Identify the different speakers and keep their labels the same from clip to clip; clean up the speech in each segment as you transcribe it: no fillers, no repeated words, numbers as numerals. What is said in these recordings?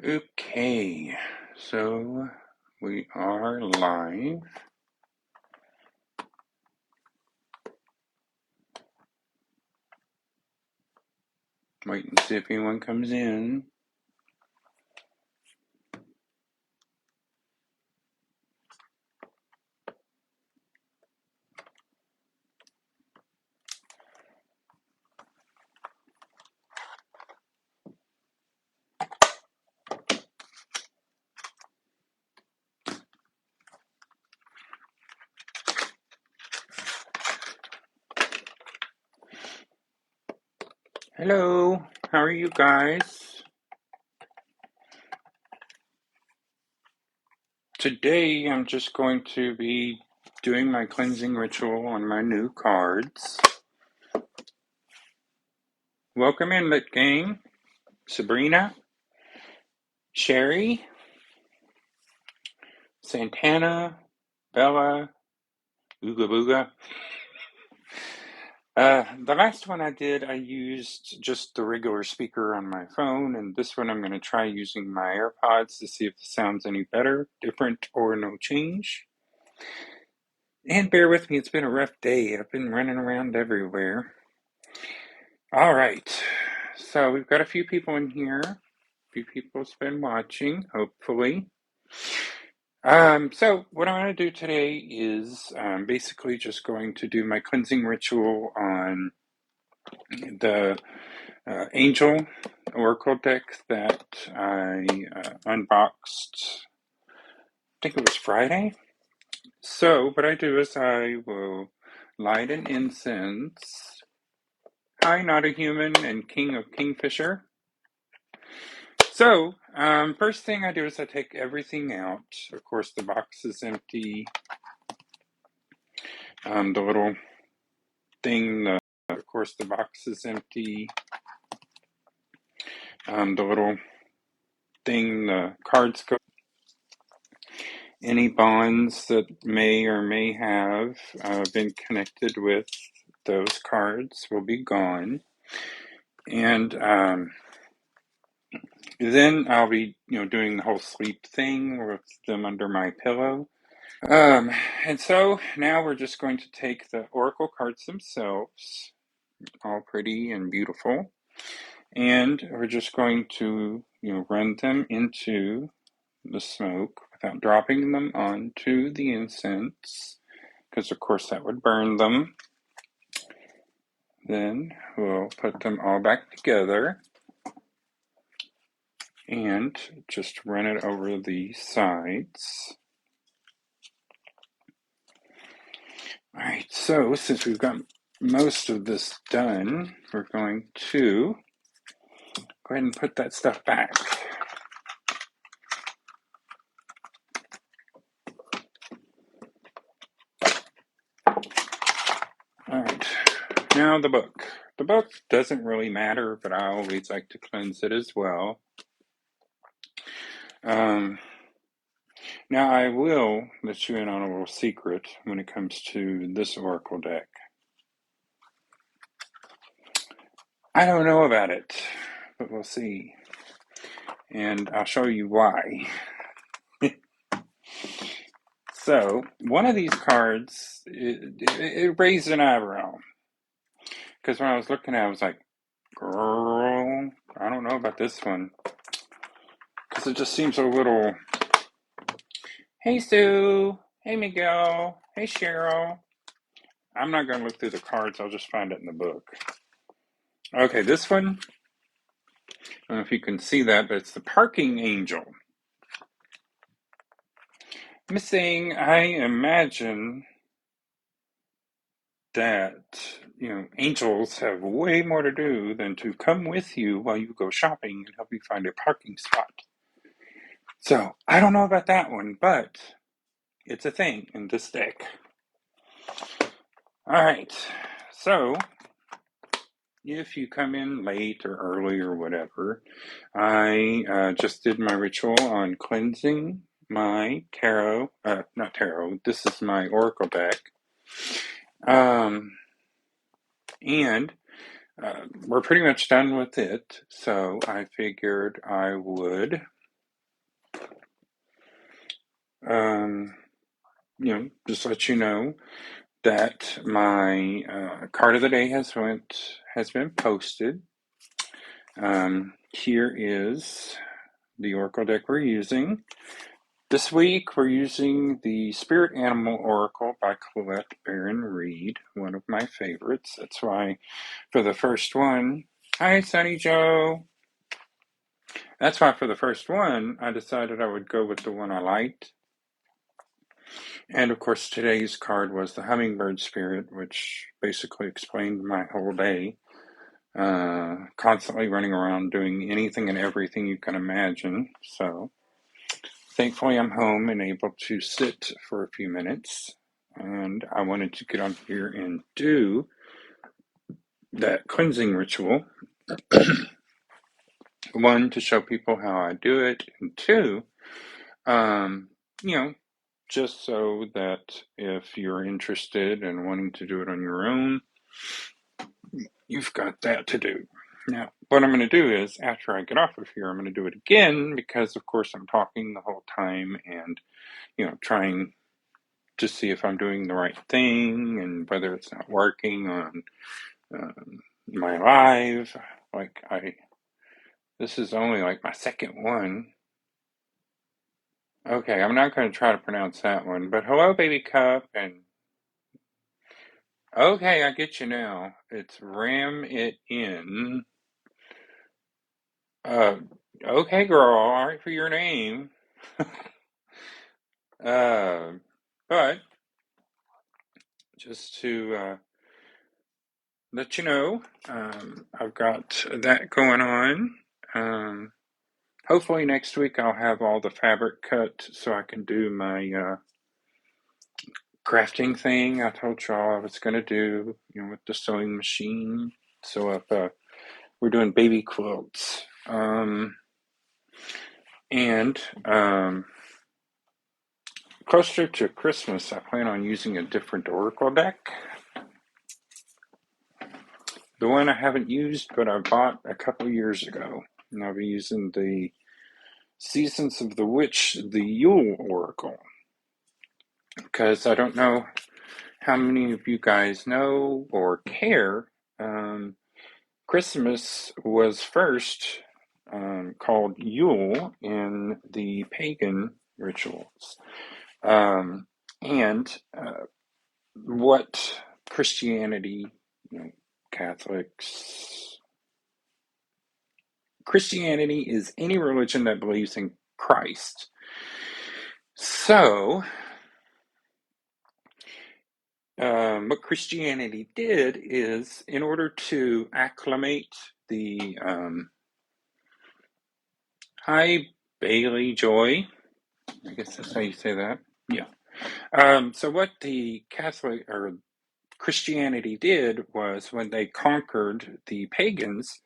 Speaker 1: Okay, so we are live. Wait and see if anyone comes in. Hello, how are you guys? Today I'm just going to be doing my cleansing ritual on my new cards. Welcome in, Lit Gang. Sabrina, Sherry, Santana, Bella, Ooga Booga. The last one I did, I used just the regular speaker on my phone, and this one I'm going to try using my AirPods to see if the sound's any better, different, or no change. And bear with me, it's been a rough day. I've been running around everywhere. All right, so we've got a few people in here. A few people's been watching, hopefully. So what I'm going to do today is basically just going to do my cleansing ritual on the Angel Oracle deck that I unboxed, I think it was Friday. So what I do is I will light an incense. Hi, Not a Human and King of Kingfisher. So, first thing I do is I take everything out. Of course, the box is empty. The little thing, of course, the box is empty. The little thing, the cards go. Any bonds that may or may have been connected with those cards will be gone. And then I'll be, doing the whole sleep thing with them under my pillow. And so now we're just going to take the oracle cards themselves, all pretty and beautiful, and we're just going to, run them into the smoke without dropping them onto the incense, because of course that would burn them. Then we'll put them all back together and just run it over the sides. Alright, so since we've got most of this done, we're going to go ahead and put that stuff back. Alright, now the book. The book doesn't really matter, but I always like to cleanse it as well. Now I will let you in on a little secret when it comes to this oracle deck. I don't know about it, but we'll see. And I'll show you why. So, one of these cards, it raised an eyebrow. Because when I was looking at it, I was like, girl, I don't know about this one. Because it just seems a little, hey Sue, hey Miguel, hey Cheryl. I'm not going to look through the cards, I'll just find it in the book. Okay, this one, I don't know if you can see that, but it's the Parking Angel. Missing, I imagine that, angels have way more to do than to come with you while you go shopping and help you find a parking spot. So, I don't know about that one, but it's a thing in this deck. Alright, so if you come in late or early or whatever, I just did my ritual on cleansing my tarot, not tarot, this is my oracle deck. And we're pretty much done with it, so I figured I would just let you know that my card of the day has been posted. Here is the Oracle deck we're using. This week we're using the Spirit Animal Oracle by Colette Baron Reid, one of my favorites. That's why for the first one, hi Sunny Joe. That's why for the first one I decided I would go with the one I liked. And of course today's card was the Hummingbird Spirit, which basically explained my whole day. Constantly running around doing anything and everything you can imagine. So thankfully I'm home and able to sit for a few minutes. And I wanted to get on here and do that cleansing ritual. One, to show people how I do it, and two, um, you know, just so that if you're interested and wanting to do it on your own, you've got that to do. Now, what I'm going to do is, after I get off of here, I'm going to do it again because, of course, I'm talking the whole time and, trying to see if I'm doing the right thing and whether it's not working on my live. This is only like my second one. Okay, I'm not going to try to pronounce that one, but hello, baby cup, and okay, I get you now. It's ram it in. Uh, okay, girl, all right for your name. Uh, but just to let you know, I've got that going on. Hopefully next week I'll have all the fabric cut so I can do my crafting thing I told y'all I was going to do, with the sewing machine. So if we're doing baby quilts. And closer to Christmas, I plan on using a different Oracle deck. The one I haven't used, but I bought a couple years ago. And I'll be using the Seasons of the Witch, the Yule Oracle. Because I don't know how many of you guys know or care. Christmas was first called Yule in the pagan rituals. And what Christianity, Catholics, Christianity is any religion that believes in Christ. So, what Christianity did is, in order to acclimate the hi Bailey Joy, I guess that's how you say that. Yeah. So what the Catholic or Christianity did was, when they conquered the pagans,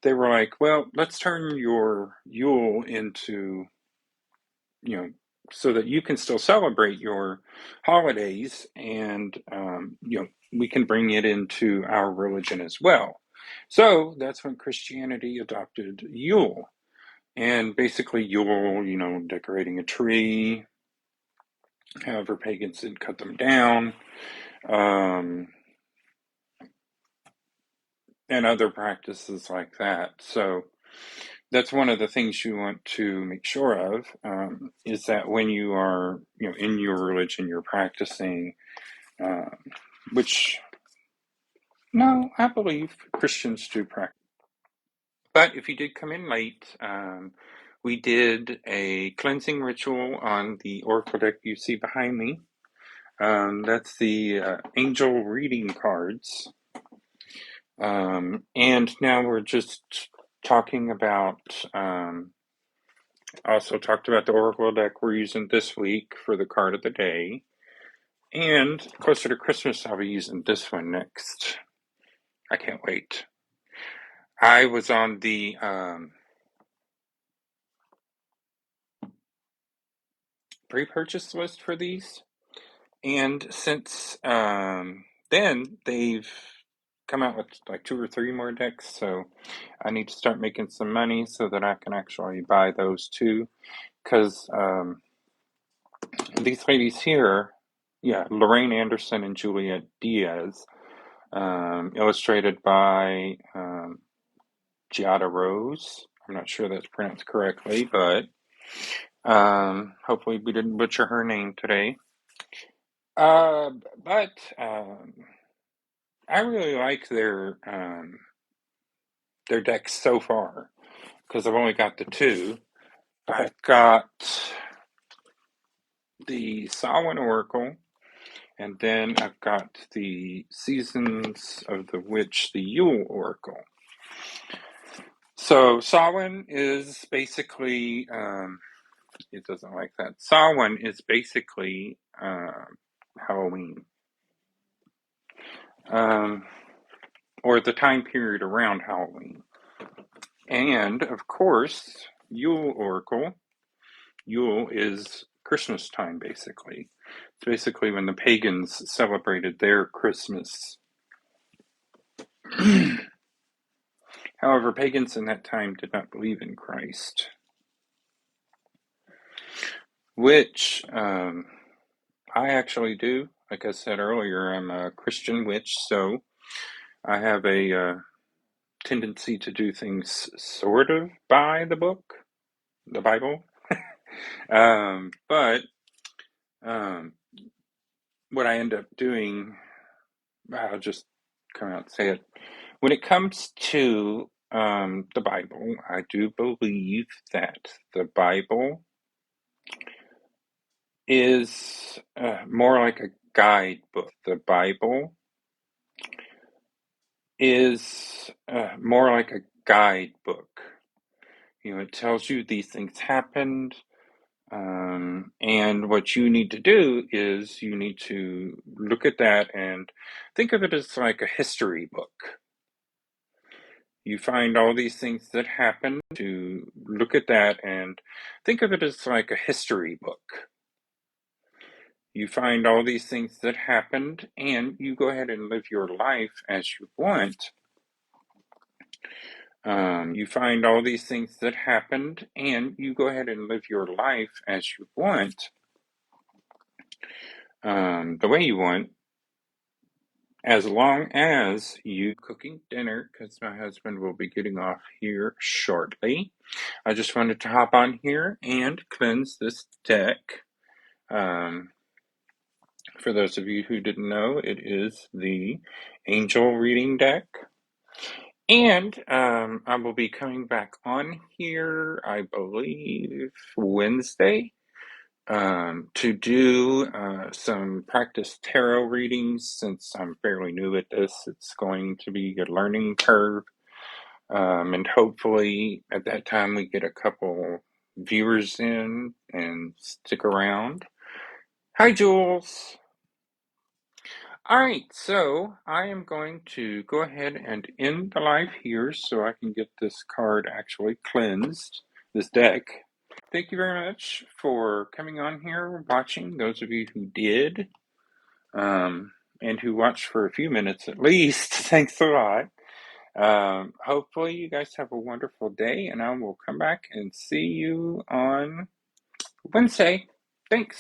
Speaker 1: they were like, well, let's turn your Yule into, so that you can still celebrate your holidays, and, we can bring it into our religion as well. So that's when Christianity adopted Yule. And basically Yule, decorating a tree. However, pagans did cut them down. And other practices like that. So that's one of the things you want to make sure of, is that when you are, in your religion, you're practicing, um, which, no, I believe Christians do practice. But if you did come in late, we did a cleansing ritual on the Oracle deck you see behind me. That's the angel reading cards. And now we're just talking about, also talked about the Oracle deck we're using this week for the card of the day. And closer to Christmas, I'll be using this one next. I can't wait. I was on the pre-purchase list for these. And since then, they've come out with like 2 or 3 more decks. So I need to start making some money so that I can actually buy those too. Because these ladies here, yeah, Lorraine Anderson and Juliet Diaz, illustrated by Giada Rose. I'm not sure that's pronounced correctly, but hopefully we didn't butcher her name today. Uh, but I really like their decks so far because I've only got the two. I've got the Samhain Oracle, and then I've got the Seasons of the Witch, the Yule Oracle. So Samhain is basically, it doesn't like that. Samhain is basically Halloween, or the time period around Halloween. And of course, Yule Oracle. Yule is Christmas time, basically. It's basically when the pagans celebrated their Christmas. However, pagans in that time did not believe in Christ, which I actually do. Like I said earlier, I'm a Christian witch, so I have a tendency to do things sort of by the book, the Bible. But um, what I end up doing, I'll just come out and say it. When it comes to the Bible, I do believe that the Bible is more like a guidebook. The Bible is more like a guidebook. It tells you these things happened, and what you need to do is you need to look at that and think of it as like a history book. You find all these things that happen, to look at that and think of it as like a history book. You find all these things that happened, and you go ahead and live your life as you want. You find all these things that happened, and you go ahead and live your life as you want, the way you want, as long as you cooking dinner, because my husband will be getting off here shortly. I just wanted to hop on here and cleanse this deck. For those of you who didn't know, it is the Angel Reading deck. And I will be coming back on here, I believe, Wednesday, to do some practice tarot readings. Since I'm fairly new at this, it's going to be a learning curve. And hopefully at that time we get a couple viewers in and stick around. Hi, Jules. All right, so I am going to go ahead and end the live here so I can get this card actually cleansed, this deck. Thank you very much for coming on here, watching, those of you who did, and who watched for a few minutes at least. Thanks a lot. Hopefully you guys have a wonderful day, and I will come back and see you on Wednesday. Thanks.